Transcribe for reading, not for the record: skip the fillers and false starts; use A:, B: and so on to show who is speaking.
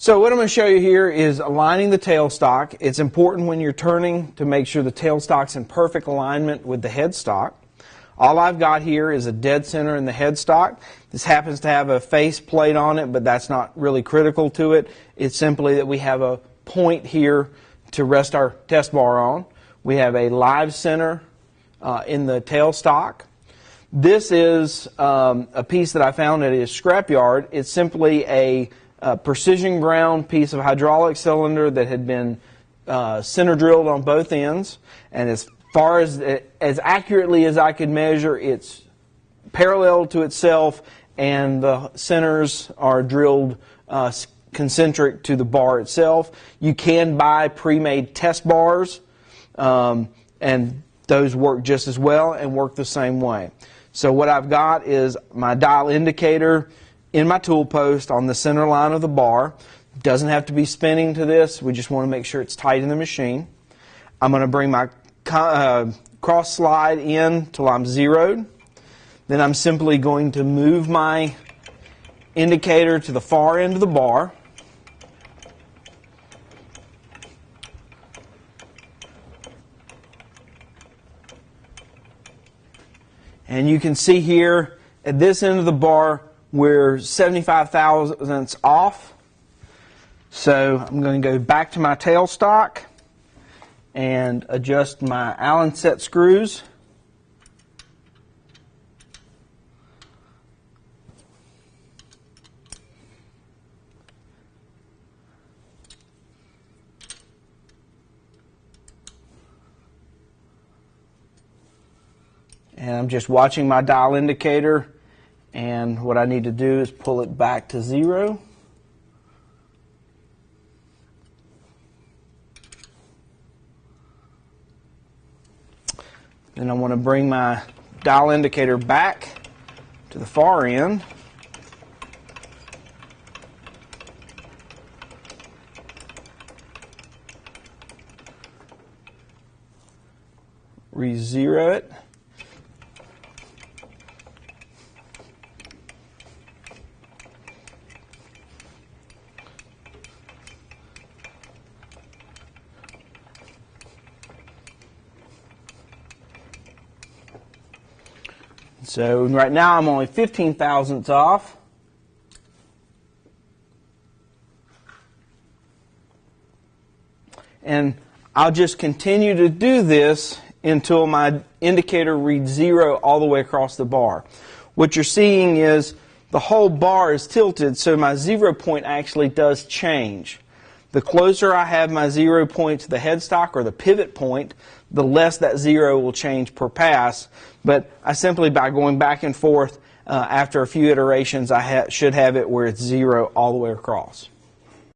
A: So what I'm going to show you here is aligning the tailstock. It's important when you're turning to make sure the tailstock's in perfect alignment with the headstock. All I've got here is a dead center in the headstock. This happens to have a face plate on it, but that's not really critical to it. It's simply that we have a point here to rest our test bar on. We have a live center in the tailstock. This is a piece that I found at a scrapyard. It's simply a precision ground piece of hydraulic cylinder that had been center drilled on both ends, and as far as accurately as I could measure, it's parallel to itself, and the centers are drilled concentric to the bar itself. You can buy pre-made test bars, and those work just as well and work the same way. So what I've got is my dial indicator in my tool post on the center line of the bar. It doesn't have to be spinning to this. We just want to make sure it's tight in the machine. I'm going to bring my cross slide in till I'm zeroed. Then I'm simply going to move my indicator to the far end of the bar. And you can see here at this end of the bar we're 75 thousandths off. So I'm going to go back to my tailstock and adjust my Allen set screws. And I'm just watching my dial indicator, and what I need to do is pull it back to zero. Then I want to bring my dial indicator back to the far end. Re-zero it. So right now I'm only 15 thousandths off. And I'll just continue to do this until my indicator reads zero all the way across the bar. What you're seeing is the whole bar is tilted, so my 0 point actually does change. The closer I have my 0 point to the headstock or the pivot point, the less that 0 will change per pass. But I simply, by going back and forth, after a few iterations, I should have it where it's 0 all the way across.